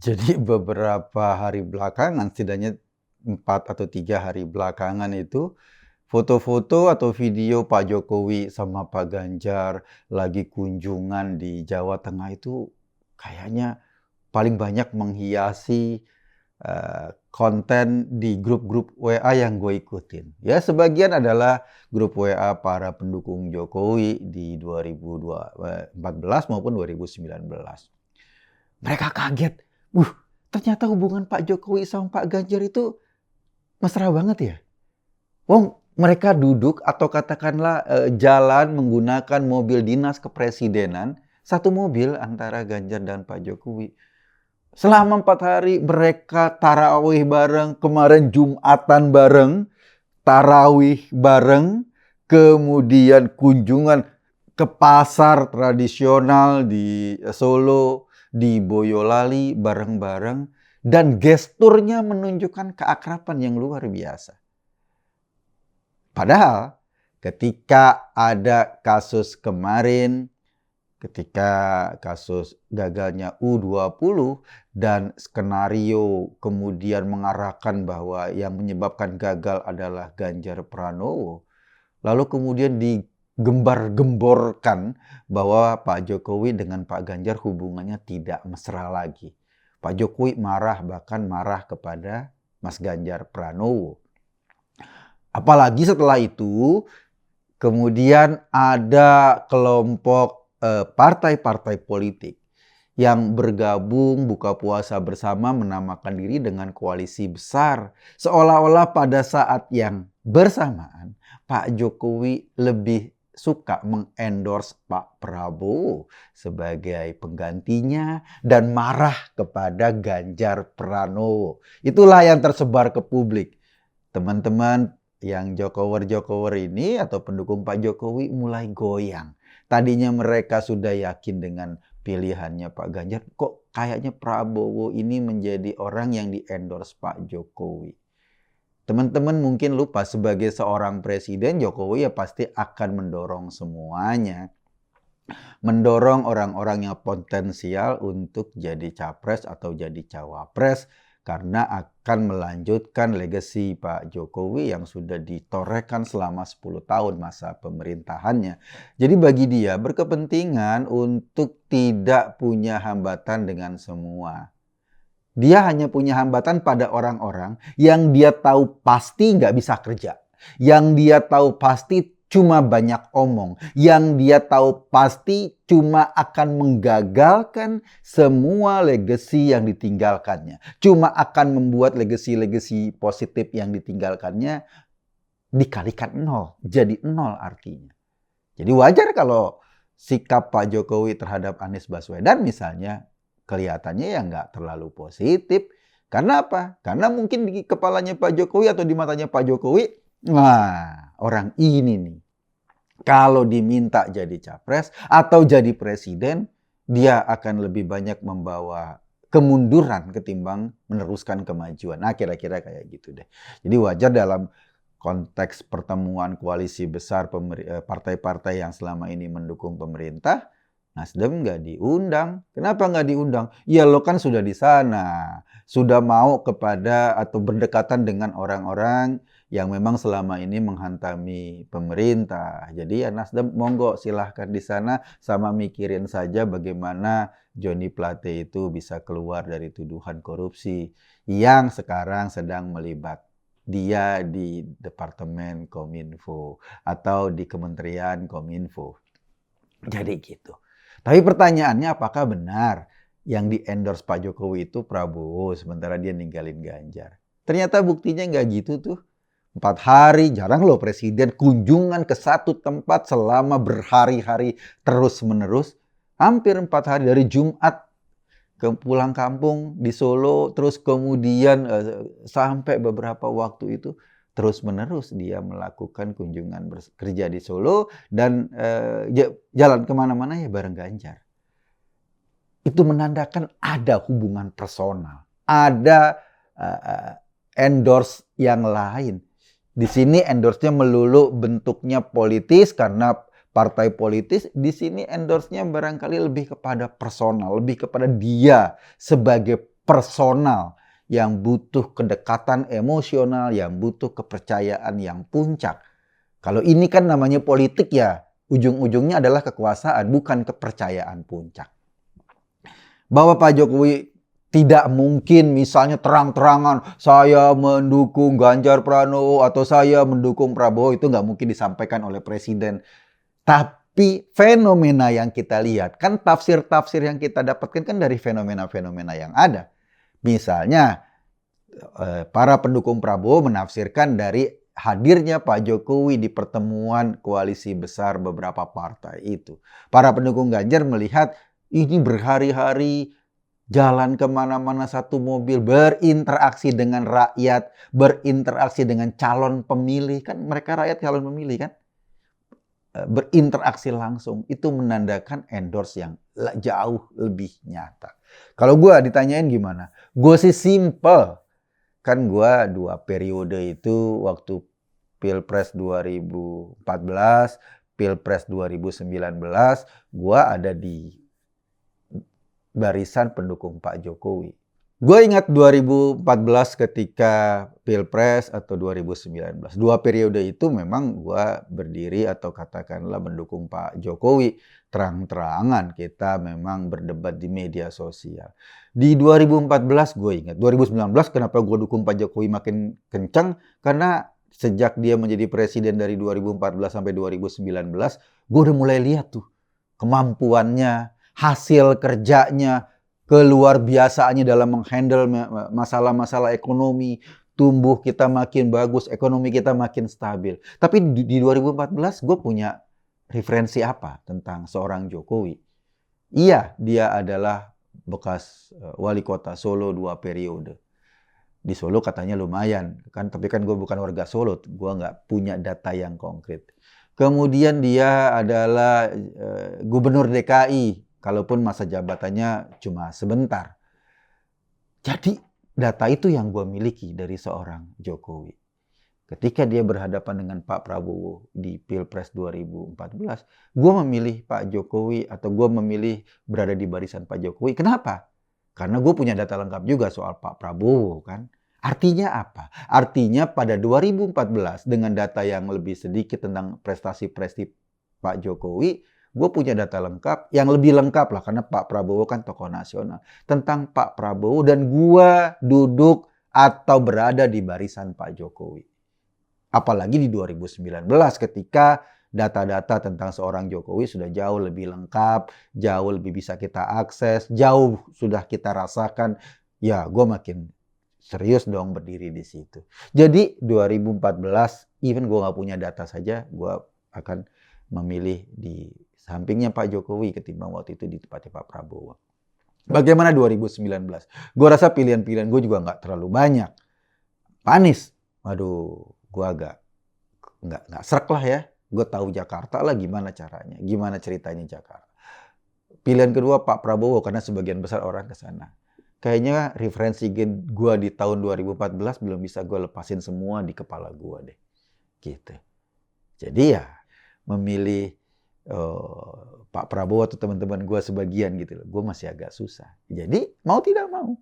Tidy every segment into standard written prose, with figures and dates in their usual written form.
Jadi beberapa hari belakangan, setidaknya 4 atau 3 hari belakangan itu, foto-foto atau video Pak Jokowi sama Pak Ganjar lagi kunjungan di Jawa Tengah itu kayaknya paling banyak menghiasi, konten di grup-grup WA yang gue ikutin. Ya sebagian adalah grup WA para pendukung Jokowi di 2014 maupun 2019. Mereka kaget, ternyata hubungan Pak Jokowi sama Pak Ganjar itu mesra banget ya. Wong mereka duduk atau katakanlah, jalan menggunakan mobil dinas kepresidenan, satu mobil antara Ganjar dan Pak Jokowi. Selama 4 hari mereka tarawih bareng, kemarin Jumatan bareng, tarawih bareng, kemudian kunjungan ke pasar tradisional di Solo, di Boyolali bareng-bareng, dan gesturnya menunjukkan keakraban yang luar biasa. Padahal ketika ada kasus kemarin, ketika kasus gagalnya U20 dan skenario kemudian mengarahkan bahwa yang menyebabkan gagal adalah Ganjar Pranowo, lalu kemudian digembar-gemborkan bahwa Pak Jokowi dengan Pak Ganjar hubungannya tidak mesra lagi. Pak Jokowi marah, bahkan marah kepada Mas Ganjar Pranowo. Apalagi setelah itu, kemudian ada kelompok partai-partai politik yang bergabung buka puasa bersama menamakan diri dengan koalisi besar. Seolah-olah pada saat yang bersamaan, Pak Jokowi lebih suka mengendorse Pak Prabowo sebagai penggantinya dan marah kepada Ganjar Pranowo. Itulah yang tersebar ke publik. Teman-teman yang Jokower ini atau pendukung Pak Jokowi mulai goyang. Tadinya mereka sudah yakin dengan pilihannya Pak Ganjar, kok kayaknya Prabowo ini menjadi orang yang di-endorse Pak Jokowi. Teman-teman mungkin lupa, sebagai seorang presiden, Jokowi ya pasti akan mendorong semuanya. Mendorong orang-orang yang potensial untuk jadi capres atau jadi cawapres, karena akan melanjutkan legasi Pak Jokowi yang sudah ditorehkan selama 10 tahun masa pemerintahannya. Jadi bagi dia berkepentingan untuk tidak punya hambatan dengan semua. Dia hanya punya hambatan pada orang-orang yang dia tahu pasti nggak bisa kerja. Yang dia tahu pasti cuma banyak omong. Yang dia tahu pasti cuma akan menggagalkan semua legasi yang ditinggalkannya. Cuma akan membuat legasi-legasi positif yang ditinggalkannya dikalikan 0. Jadi 0 artinya. Jadi wajar kalau sikap Pak Jokowi terhadap Anies Baswedan misalnya kelihatannya ya nggak terlalu positif. Karena apa? Karena mungkin di kepalanya Pak Jokowi atau di matanya Pak Jokowi, wah, orang ini nih, kalau diminta jadi capres atau jadi presiden, dia akan lebih banyak membawa kemunduran ketimbang meneruskan kemajuan. Nah, kira-kira kayak gitu deh. Jadi wajar dalam konteks pertemuan koalisi besar partai-partai yang selama ini mendukung pemerintah, Nasdem nggak diundang. Kenapa nggak diundang? Ya lo kan sudah di sana. Sudah mau kepada atau berdekatan dengan orang-orang yang memang selama ini menghantami pemerintah. Jadi ya Nasdem monggo silahkan di sana, sama mikirin saja bagaimana Johnny Plate itu bisa keluar dari tuduhan korupsi yang sekarang sedang melibat dia di Departemen Kominfo atau di Kementerian Kominfo. Jadi gitu. Tapi pertanyaannya, apakah benar yang di-endorse Pak Jokowi itu Prabowo sementara dia ninggalin Ganjar? Ternyata buktinya nggak gitu tuh. 4 hari, jarang loh presiden kunjungan ke satu tempat selama berhari-hari terus-menerus. Hampir 4 hari, dari Jumat ke pulang kampung di Solo, terus kemudian sampai beberapa waktu itu terus-menerus dia melakukan kunjungan kerja di Solo dan jalan kemana-mana ya bareng Ganjar. Itu menandakan ada hubungan personal, ada endorse yang lain. Di sini endorse-nya melulu bentuknya politis karena partai politis. Di sini endorse-nya barangkali lebih kepada personal, lebih kepada dia sebagai personal, yang butuh kedekatan emosional, yang butuh kepercayaan yang puncak. Kalau ini kan namanya politik ya, ujung-ujungnya adalah kekuasaan, bukan kepercayaan puncak. Bahwa Pak Jokowi tidak mungkin misalnya terang-terangan saya mendukung Ganjar Pranowo atau saya mendukung Prabowo, itu nggak mungkin disampaikan oleh Presiden. Tapi fenomena yang kita lihat, kan tafsir-tafsir yang kita dapatkan kan dari fenomena-fenomena yang ada. Misalnya para pendukung Prabowo menafsirkan dari hadirnya Pak Jokowi di pertemuan koalisi besar beberapa partai itu. Para pendukung Ganjar melihat ini berhari-hari jalan kemana-mana satu mobil, berinteraksi dengan rakyat, berinteraksi dengan calon pemilih. Kan mereka rakyat calon pemilih kan? Berinteraksi langsung. Itu menandakan endorse yang jauh lebih nyata. Kalau gue ditanyain gimana? Gue sih simple. Kan gue 2 periode itu waktu Pilpres 2014, Pilpres 2019, gue ada di barisan pendukung Pak Jokowi. Gue ingat 2014 ketika Pilpres atau 2019. 2 periode itu memang gue berdiri atau katakanlah mendukung Pak Jokowi. Terang-terangan kita memang berdebat di media sosial. Di 2014 gue ingat, 2019 kenapa gue dukung Pak Jokowi makin kencang? Karena sejak dia menjadi presiden dari 2014 sampai 2019, gue udah mulai lihat tuh kemampuannya, hasil kerjanya, keluar biasaannya dalam menghandle masalah-masalah ekonomi, tumbuh kita makin bagus, ekonomi kita makin stabil. Tapi di 2014 gue punya referensi apa tentang seorang Jokowi? Iya, dia adalah bekas wali kota Solo 2 periode. Di Solo katanya lumayan, kan? Tapi kan gue bukan warga Solo, gue nggak punya data yang konkret. Kemudian dia adalah gubernur DKI, kalaupun masa jabatannya cuma sebentar. Jadi data itu yang gue miliki dari seorang Jokowi. Ketika dia berhadapan dengan Pak Prabowo di Pilpres 2014, gue memilih Pak Jokowi atau gue memilih berada di barisan Pak Jokowi. Kenapa? Karena gue punya data lengkap juga soal Pak Prabowo kan. Artinya apa? Artinya pada 2014 dengan data yang lebih sedikit tentang prestasi-prestasi Pak Jokowi, gue punya data lengkap, yang lebih lengkap lah karena Pak Prabowo kan tokoh nasional. Tentang Pak Prabowo dan gue duduk atau berada di barisan Pak Jokowi. Apalagi di 2019 ketika data-data tentang seorang Jokowi sudah jauh lebih lengkap, jauh lebih bisa kita akses, jauh sudah kita rasakan. Ya, gue makin serius dong berdiri di situ. Jadi 2014, even gue gak punya data saja, gue akan memilih di sampingnya Pak Jokowi ketimbang waktu itu di tempatnya Pak Prabowo. Bagaimana 2019? Gue rasa pilihan-pilihan gue juga gak terlalu banyak. Pak Anies, waduh, gue agak nggak srek lah ya. Gue tahu Jakarta lah gimana caranya, gimana ceritanya Jakarta. Pilihan kedua Pak Prabowo karena sebagian besar orang ke sana. Kayaknya referensi gue di tahun 2014 belum bisa gue lepasin semua di kepala gue deh. Gitu. Jadi ya memilih Pak Prabowo atau teman-teman gue sebagian gitu loh. Gue masih agak susah. Jadi mau tidak mau,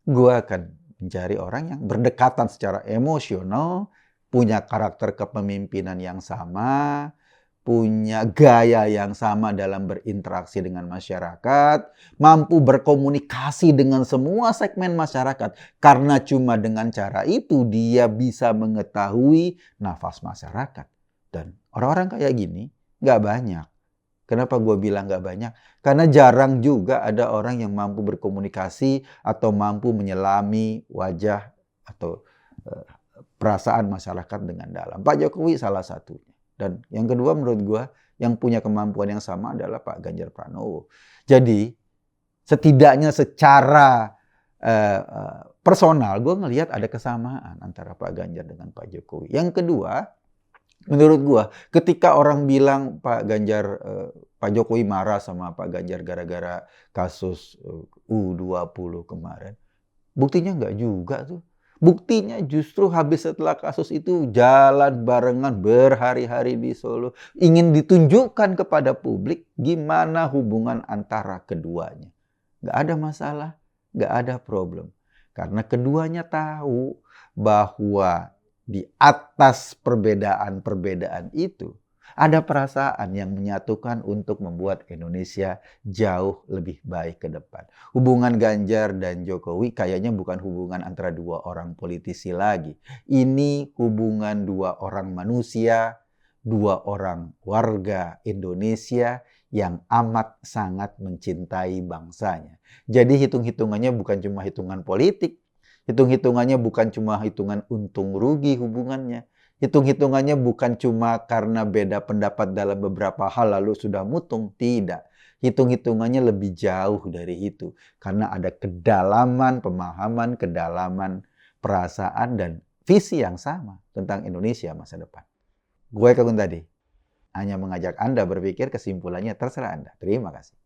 gue akan mencari orang yang berdekatan secara emosional, punya karakter kepemimpinan yang sama, punya gaya yang sama dalam berinteraksi dengan masyarakat, mampu berkomunikasi dengan semua segmen masyarakat. Karena cuma dengan cara itu dia bisa mengetahui nafas masyarakat. Dan orang-orang kayak gini nggak banyak. Kenapa gue bilang nggak banyak? Karena jarang juga ada orang yang mampu berkomunikasi atau mampu menyelami wajah atau perasaan masyarakat dengan dalam. Pak Jokowi salah satunya. Dan yang kedua menurut gue yang punya kemampuan yang sama adalah Pak Ganjar Pranowo. Jadi setidaknya secara personal gue ngelihat ada kesamaan antara Pak Ganjar dengan Pak Jokowi. Yang kedua, menurut gue ketika orang bilang Pak Jokowi marah sama Pak Ganjar gara-gara kasus U20 kemarin, buktinya nggak juga tuh. Buktinya justru habis setelah kasus itu jalan barengan berhari-hari di Solo. Ingin ditunjukkan kepada publik gimana hubungan antara keduanya. Nggak ada masalah. nggak ada problem. Karena keduanya tahu bahwa di atas perbedaan-perbedaan itu ada perasaan yang menyatukan untuk membuat Indonesia jauh lebih baik ke depan. Hubungan Ganjar dan Jokowi kayaknya bukan hubungan antara dua orang politisi lagi. Ini hubungan dua orang manusia, dua orang warga Indonesia yang amat sangat mencintai bangsanya. Jadi hitung-hitungannya bukan cuma hitungan politik, hitung-hitungannya bukan cuma hitungan untung rugi hubungannya, hitung-hitungannya bukan cuma karena beda pendapat dalam beberapa hal lalu sudah mutung, tidak. Hitung-hitungannya lebih jauh dari itu. Karena ada kedalaman pemahaman, kedalaman perasaan, dan visi yang sama tentang Indonesia masa depan. Gue Kekun tadi hanya mengajak Anda berpikir, kesimpulannya terserah Anda. Terima kasih.